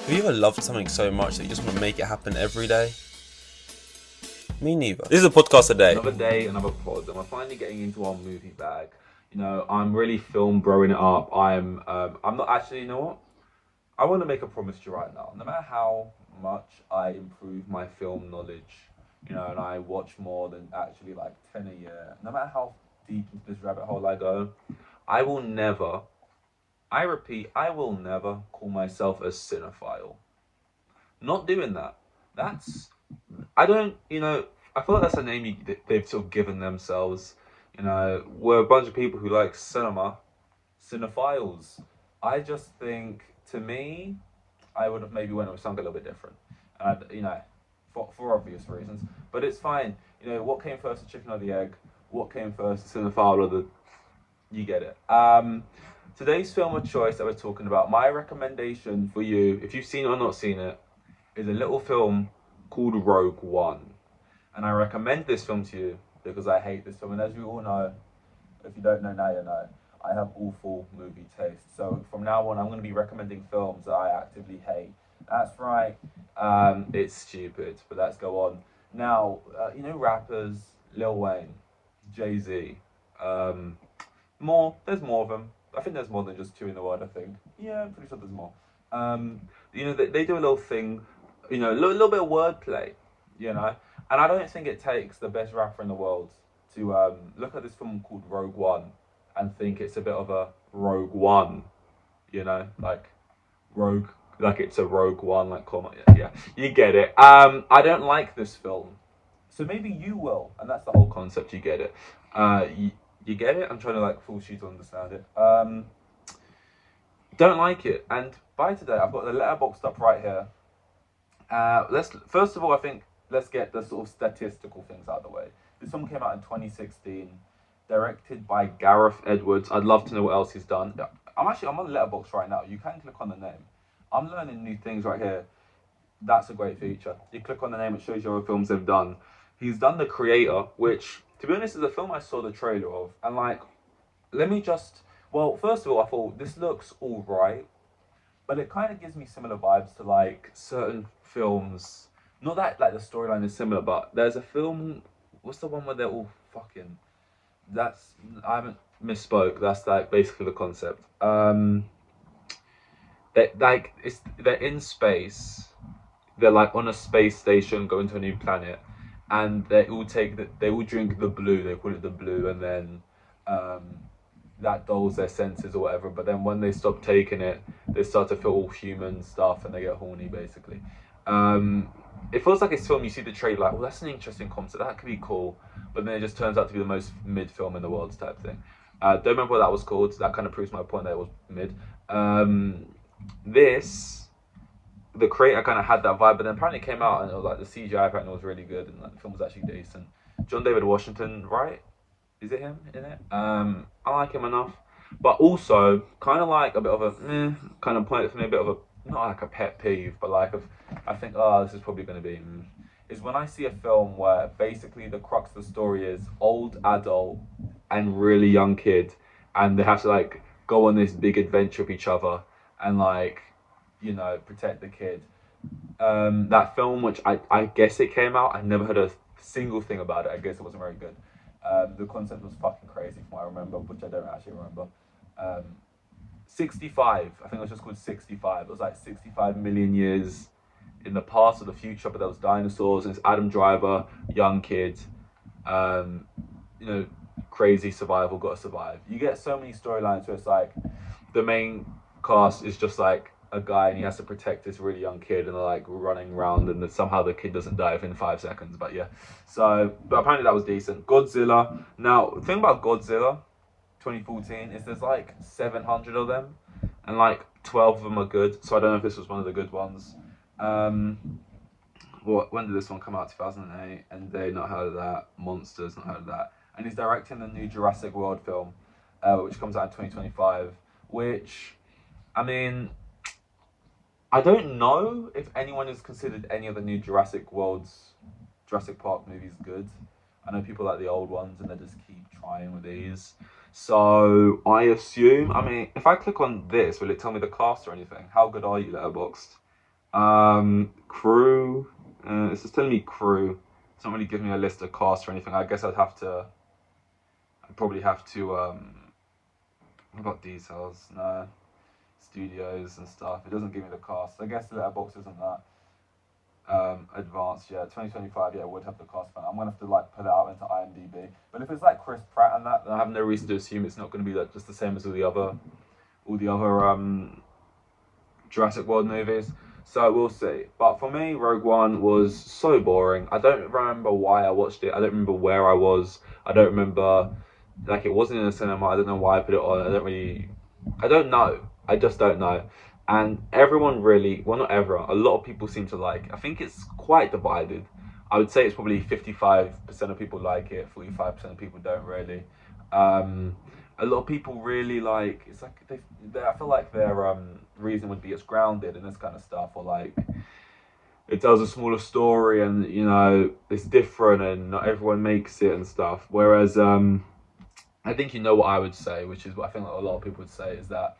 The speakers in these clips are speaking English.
Have you ever loved something so much that you just want to make it happen every day? Me neither. This is a podcast a day. Another day, another pod, and we're finally getting into our movie bag. You know, I'm really film growing it up. I'm not actually. You know what? I want to make a promise to you right now. No matter how much I improve my film knowledge, and I watch more than actually like 10 a year. No matter how deep into this rabbit hole I go, I will never. I repeat, I will never call myself a cinephile. Not doing that. That's I don't, I feel like that's a name they've sort of given themselves. We're a bunch of people who like cinema, cinephiles. I just think, to me, I would have maybe went with something a little bit different. For obvious reasons. But it's fine. What came first, the chicken or the egg? What came first, the cinephile or the... You get it. Today's film of choice that we're talking about, my recommendation for you, if you've seen it or not seen it, is a little film called Rogue One. And I recommend this film to you because I hate this film. And as you all know, if you don't know now, you know, I have awful movie taste. So from now on, I'm going to be recommending films that I actively hate. That's right. It's stupid, but let's go on. Now, rappers, Lil Wayne, Jay-Z, there's more of them. I think there's more than just two in the world, I think. Yeah, I'm pretty sure there's more. They do a little thing, a little bit of wordplay, and I don't think it takes the best rapper in the world to look at this film called Rogue One and think it's a bit of a Rogue One, like Rogue, like it's a Rogue One, like come on, yeah, you get it. I don't like this film, so maybe you will, and that's the whole concept. You get it. You get it. I'm trying to like force you to understand it. Don't like it, and by today I've got the letterboxd up right here. Let's first of all, I think let's get the sort of statistical things out of the way. This film came out in 2016, directed by Gareth Edwards. I'd love to know what else he's done. I'm on Letterboxd right now. You can click on the name. I'm learning new things right here. That's a great feature. You click on the name, it shows you other films they've done. He's done The Creator, which, to be honest, is a film I saw the trailer of, and like, first of all, I thought this looks all right, but it kind of gives me similar vibes to like certain films. Not that like the storyline is similar, but there's a film. What's the one where they're all fucking? I haven't misspoke. That's like basically the concept. They're in space. They're like on a space station going to a new planet, and they all drink the blue. They call it the blue, and then that dulls their senses or whatever. But then when they stop taking it, they start to feel all human stuff and they get horny basically. It feels like it's film. You see the trailer, like, well, that's an interesting concept. That could be cool, but then it just turns out to be the most mid film in the world type thing. Don't remember what that was called. That kind of proves my point that it was mid. The Creator kind of had that vibe, but then apparently it came out and it was like the CGI apparently was really good and like the film was actually decent. John David Washington, right? Is it him in it? I like him enough, but also kind of like a bit of a kind of point for me, a bit of a not like a pet peeve, but like I think this is probably going to be is when I see a film where basically the crux of the story is old adult and really young kid, and they have to like go on this big adventure with each other and like protect the kid. That film, which I guess it came out, I never heard a single thing about it. I guess it wasn't very good. The concept was fucking crazy from what I remember, which I don't actually remember. 65, I think it was just called 65. It was like 65 million years in the past or the future, but there was dinosaurs, and it's Adam Driver, young kid, crazy survival, gotta survive. You get so many storylines where it's like the main cast is just like a guy and he has to protect this really young kid, and they're like running around, and then somehow the kid doesn't die within 5 seconds. But yeah, but apparently that was decent. Godzilla. Now, the thing about Godzilla 2014 is there's like 700 of them, and like 12 of them are good. So I don't know if this was one of the good ones. When did this one come out? 2008. And they not heard of that. Monsters, not heard of that. And he's directing the new Jurassic World film, which comes out in 2025. Which, I mean, I don't know if anyone has considered any of the new Jurassic Park movies good. I know people like the old ones and they just keep trying with these. So I assume, if I click on this, will it tell me the cast or anything? How good are you, Letterboxd? Crew. It's just telling me crew. It's not really giving me a list of cast or anything. I guess I'd probably have to. What about details? No. Studios and stuff. It doesn't give me the cast. I guess the letterbox isn't that advanced. Yeah, 2025. Yeah, would have the cast. But I'm gonna have to like put it out into IMDb. But if it's like Chris Pratt and that, then I have no reason to assume it's not going to be like just the same as all the other Jurassic World movies. So we'll see. But for me, Rogue One was so boring. I don't remember why I watched it. I don't remember where I was. I don't remember, like, it wasn't in the cinema. I don't know why I put it on. I don't know. I just don't know. And everyone really, well, not everyone, a lot of people seem to like. I think it's quite divided. I would say it's probably 55% of people like it, 45% of people don't really. Um, a lot of people really like. It's like I feel like their reason would be it's grounded in this kind of stuff, or like it tells a smaller story, and it's different, and not everyone makes it and stuff. Whereas I think what I would say, which is what I think a lot of people would say, is that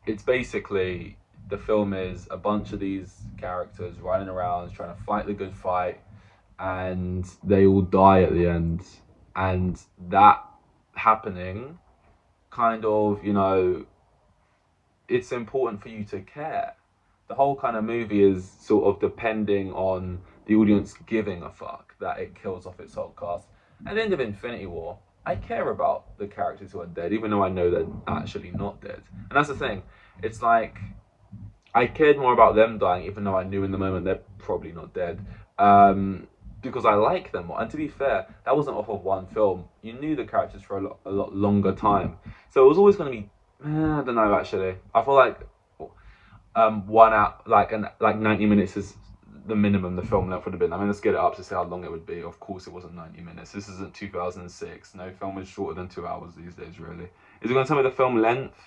it's basically the film is a bunch of these characters running around trying to fight the good fight, and they all die at the end, and that happening kind of, it's important for you to care. The whole kind of movie is sort of depending on the audience giving a fuck that it kills off its whole cast. At the end of Infinity War, I care about the characters who are dead, even though I know they're actually not dead. And that's the thing. It's like I cared more about them dying, even though I knew in the moment they're probably not dead. Because I like them more. And to be fair, that wasn't off of one film. You knew the characters for a lot longer time. So it was always going to be, I don't know actually. I feel like 1 hour, like 90 minutes is the minimum the film length would have been. I mean, let's get it up to see how long it would be. Of course, it wasn't 90 minutes. This isn't 2006. No film is shorter than 2 hours these days, really. Is it going to tell me the film length?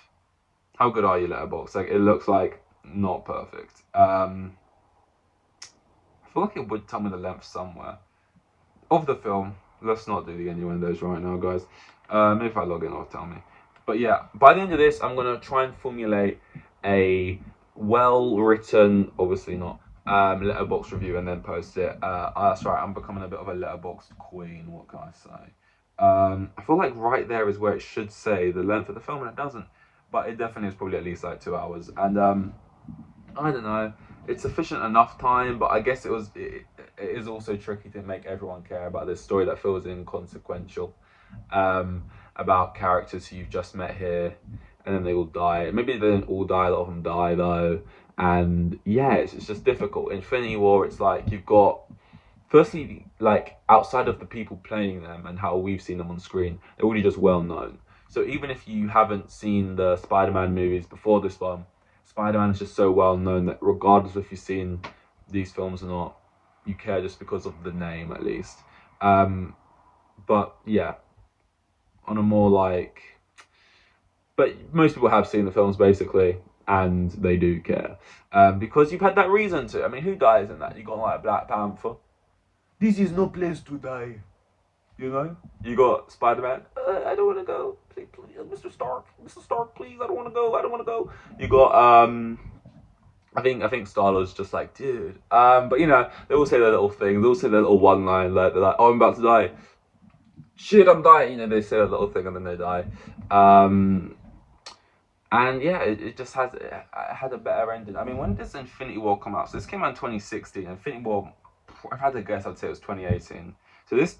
How good are you, Letterboxd? Like, it looks like not perfect. I feel like it would tell me the length somewhere of the film. Let's not do the innuendos right now, guys. If I log in, it'll tell me. But yeah, by the end of this, I'm gonna try and formulate a well-written, obviously not, letterbox review and then post it. That's right, I'm becoming a bit of a letterbox queen. What can I say? I feel like right there is where it should say the length of the film, and it doesn't. But it definitely is probably at least like 2 hours. And I don't know. It's sufficient enough time, but I guess it is also tricky to make everyone care about this story that feels inconsequential, about characters who you've just met here, and then they all die. Maybe they don't all die, a lot of them die though. And yeah, it's just difficult. Infinity War, it's like you've got, firstly, like outside of the people playing them and how we've seen them on screen, they're already just well known. So even if you haven't seen the Spider-Man movies before this one, Spider-Man is just so well known that regardless of if you've seen these films or not, you care just because of the name at least. But yeah, on a more like, but most people have seen the films basically, and they do care because you've had that reason to. I mean, who dies in that? You got like Black Panther. This is no place to die. You got Spider-Man. I don't want to go. Please, Mr. Stark, please. I don't want to go. You got I think Star-Lord's just like, dude. But they all say their little thing. They all say their little one line. Like they're like, oh, I'm about to die. Shit, I'm dying. They say a little thing and then they die. And yeah, it just had a better ending. I mean, when did this Infinity War come out? So this came out in 2016. Infinity War, if I had to guess, I'd say it was 2018. So this,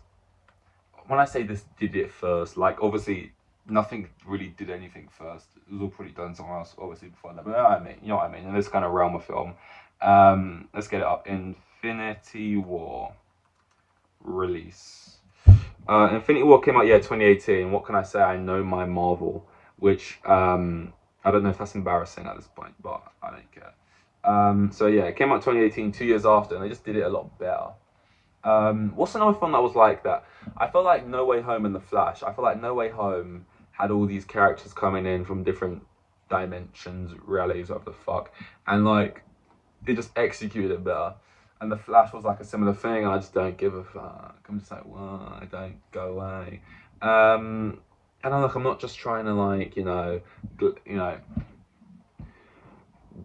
when I say this did it first, like obviously nothing really did anything first. It was all pretty done somewhere else, obviously before that. But you know what I mean. In this kind of realm of film, let's get it up. Infinity War release. Infinity War came out 2018. What can I say? I know my Marvel, which I don't know if that's embarrassing at this point, but I don't care. So yeah, it came out 2018, 2 years after, and they just did it a lot better. What's another film that was like that? I felt like No Way Home and The Flash. I feel like No Way Home had all these characters coming in from different dimensions, realities, whatever the fuck, and like they just executed it better. And The Flash was like a similar thing, and I just don't give a fuck. I'm just like, well, I don't go away. And I'm like, I'm not just trying to like,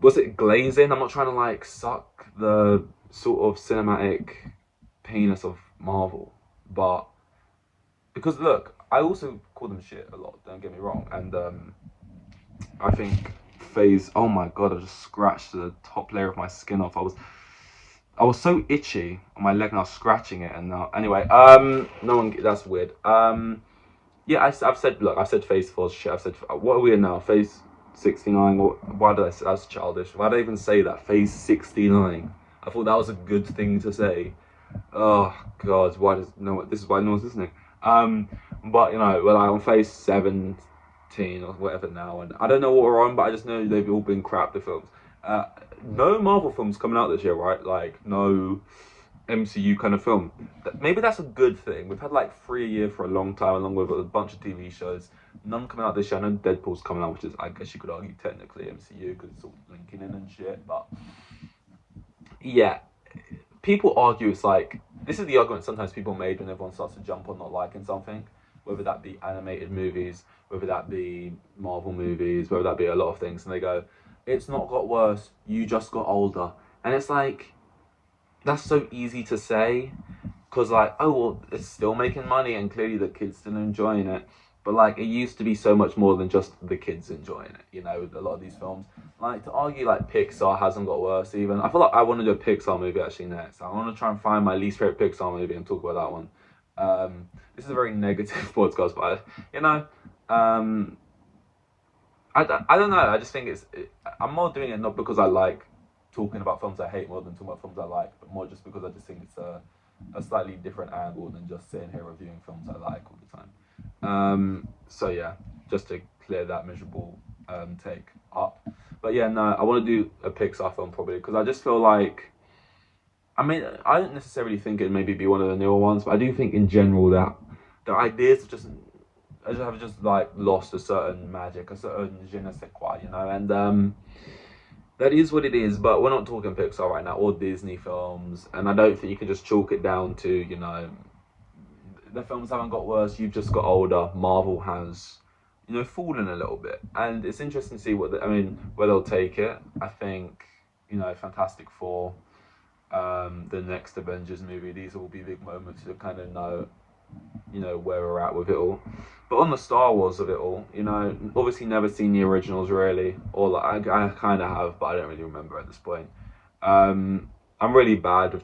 was it glazing? I'm not trying to like suck the sort of cinematic penis of Marvel, but because look, I also call them shit a lot. Don't get me wrong, and I think Phase. Oh my god! I just scratched the top layer of my skin off. I was so itchy on my leg, and I was scratching it. And now, anyway, no one. That's weird. Yeah, I've said. Look, I've said Phase 4 shit. I've said. What are we in now? Phase 69. Why did I say that's childish? Why did I even say that? Phase 69. I thought that was a good thing to say. Oh god, why does no? This is why no one's listening. But you know, we're like on Phase 17 or whatever now, and I don't know what we're on, but I just know they've all been crap. The films. No Marvel films coming out this year, right? Like no MCU kind of film. Maybe that's a good thing. We've had like 3 a year for a long time, along with a bunch of TV shows. None coming out this year. I know Deadpool's coming out, which is, I guess you could argue, technically MCU because it's all linking in and shit. But yeah, people argue it's like this is the argument sometimes people made when everyone starts to jump on not liking something, whether that be animated movies, whether that be Marvel movies, whether that be a lot of things, and they go, "It's not got worse. You just got older," and it's like that's so easy to say because like, oh well, it's still making money and clearly the kids still enjoying it, but like it used to be so much more than just the kids enjoying it, you know, with a lot of these films. Like to argue like Pixar hasn't got worse even, I feel like I want to do a Pixar movie actually next. I want to try and find my least favorite Pixar movie and talk about that one. This is a very negative podcast, but you know, I don't know, I just think I'm more doing it not because I like talking about films I hate more than talking about films I like, but more just because I just think it's a slightly different angle than just sitting here reviewing films I like all the time. So yeah, just to clear that miserable take up. But yeah, no, I want to do a Pixar film probably because I just feel like, I mean, I don't necessarily think it maybe be one of the newer ones, but I do think in general that the ideas have just like lost a certain magic, a certain je ne sais quoi, you know, and that is what it is, but we're not talking Pixar right now or Disney films, and I don't think you can just chalk it down to, you know, the films haven't got worse, you've just got older. Marvel has, you know, fallen a little bit, and it's interesting to see where they'll take it. I think, you know, Fantastic Four, the next Avengers movie, these will be big moments to kind of know, you know, where we're at with it all. But on the Star Wars of it all, you know, obviously never seen the originals really, or like I kind of have, but I don't really remember at this point. I'm really bad with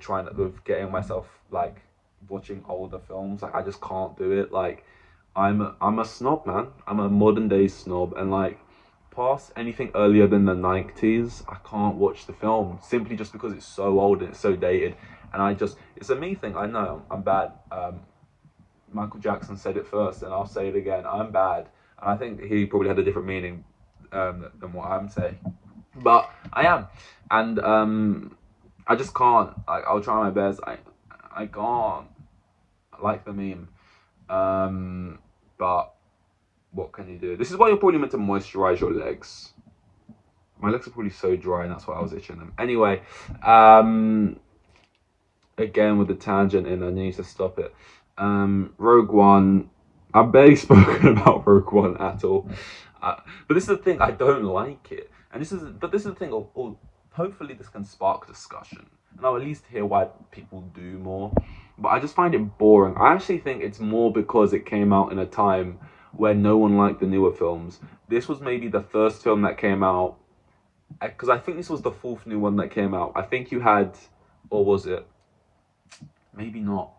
getting myself like watching older films. Like I just can't do it. Like I'm a snob, man. I'm a modern day snob, and like past anything earlier than the 90s, I can't watch the film simply just because it's so old and it's so dated. And it's a me thing. I know I'm bad. Michael Jackson said it first, and I'll say it again. I'm bad, and I think he probably had a different meaning than what I'm saying, but I am, and I just can't. I'll try my best. I can't like the meme, but what can you do? This is why you're probably meant to moisturize your legs. My legs are probably so dry, and that's why I was itching them. Anyway, again with the tangent, and I need to stop it. Rogue One. I've barely spoken about Rogue One at all. But this is the thing, I don't like it. This is the thing, hopefully this can spark discussion. And I'll at least hear why people do more. But I just find it boring. I actually think it's more because it came out in a time where no one liked the newer films. This was maybe the first film that came out, because I think this was the fourth new one that came out. I think you had, or was it? Maybe not.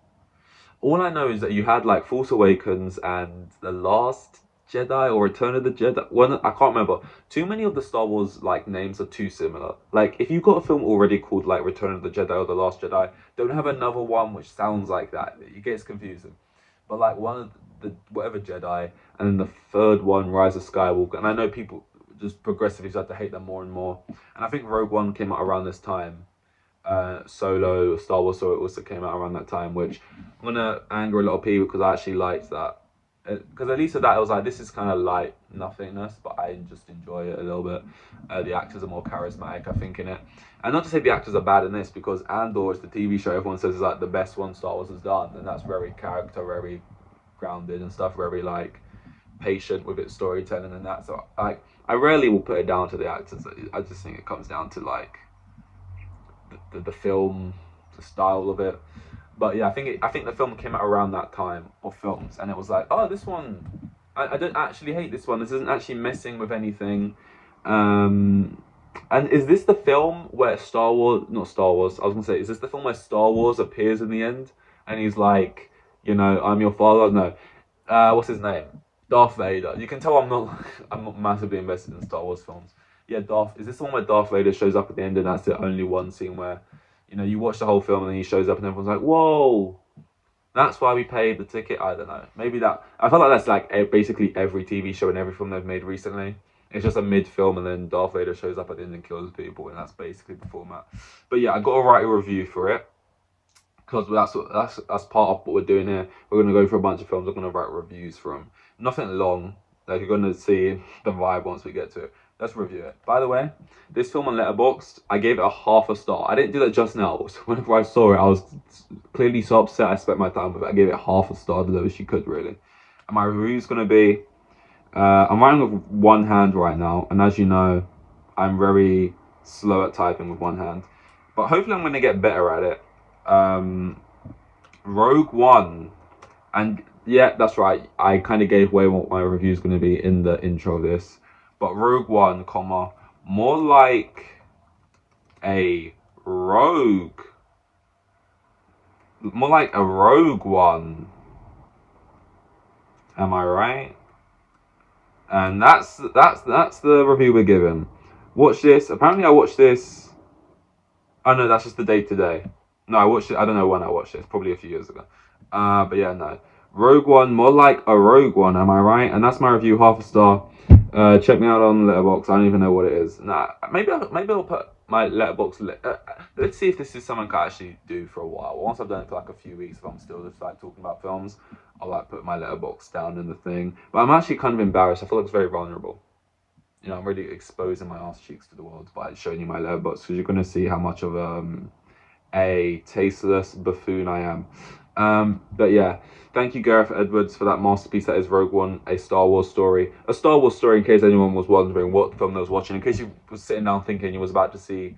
All I know is that you had like Force Awakens and The Last Jedi or Return of the Jedi. One, I can't remember. Too many of the Star Wars like names are too similar. Like if you've got a film already called like Return of the Jedi or The Last Jedi, don't have another one which sounds like that. It gets confusing. But like one of the whatever Jedi, and then the third one, Rise of Skywalker. And I know people just progressively start to hate them more and more. And I think Rogue One came out around this time. Solo, Star Wars, so it also came out around that time, which I'm gonna anger a lot of people because I actually liked that. Because at least with that, it was like, this is kind of light nothingness, but I just enjoy it a little bit. The actors are more charismatic, I think, in it. And not to say the actors are bad in this, because Andor is the TV show everyone says is like the best one Star Wars has done, and that's very character, very grounded and stuff, very like patient with its storytelling and that. So I I rarely will put it down to the actors. I just think it comes down to like the film, the style of it. But yeah, I think the film came out around that time of films, and it was like, oh, this one, I don't actually hate this one. This isn't actually messing with anything. And is this the film where Star Wars, not Star Wars, I was gonna say, is this the film where Star Wars appears in the end, and he's like, you know, I'm your father? No, what's his name? Darth Vader. You can tell I'm not massively invested in Star Wars films. Yeah, Is this the one where Darth Vader shows up at the end, and that's the only one scene where, you know, you watch the whole film and then he shows up and everyone's like, whoa, that's why we paid the ticket. I don't know. Maybe that. I feel like that's like basically every TV show and every film they've made recently. It's just a mid film and then Darth Vader shows up at the end and kills people, and that's basically the format. But yeah, I got to write a review for it because that's part of what we're doing here. We're gonna go through a bunch of films. We're gonna write reviews from. Nothing long. Like, you're gonna see the vibe once we get to it. Let's review it. By the way, this film on Letterboxd, I gave it a half a star. I didn't do that just now. So whenever I saw it, I was clearly so upset I spent my time with it. I gave it half a star, the lowest you could, really. And my review's gonna be, I'm writing with one hand right now, and as you know, I'm very slow at typing with one hand. But hopefully I'm gonna get better at it. Rogue One, and yeah, that's right. I kind of gave away what my review is going to be in the intro of this, but Rogue One, comma, more like a rogue, more like a Rogue One. Am I right? And that's the review we're given. Watch this. Apparently, I watched this. Oh no, that's just the day today. No, I watched it. I don't know when I watched it. Probably a few years ago. But yeah, no. Rogue One, more like a Rogue One. Am I right? And that's my review, half a star. Check me out on Letterboxd. I don't even know what it is. Nah, maybe I'll put my Letterboxd. Let's see if this is something I can actually do for a while. Once I've done it for like a few weeks, if I'm still just like talking about films, I'll like put my Letterboxd down in the thing. But I'm actually kind of embarrassed. I feel like it's very vulnerable. You know, I'm really exposing my ass cheeks to the world by showing you my Letterboxd, because you're gonna see how much of a tasteless buffoon I am. But yeah, thank you, Gareth Edwards, for that masterpiece that is Rogue One, a Star Wars story. A Star Wars story, in case anyone was wondering what film they was watching, in case you was sitting down thinking you was about to see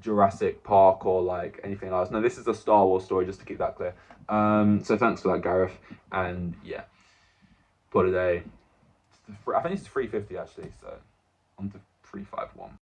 Jurassic Park or like anything else. No, this is a Star Wars story, just to keep that clear. So thanks for that, Gareth. And yeah, for today, I think it's 350 actually, so on to 351.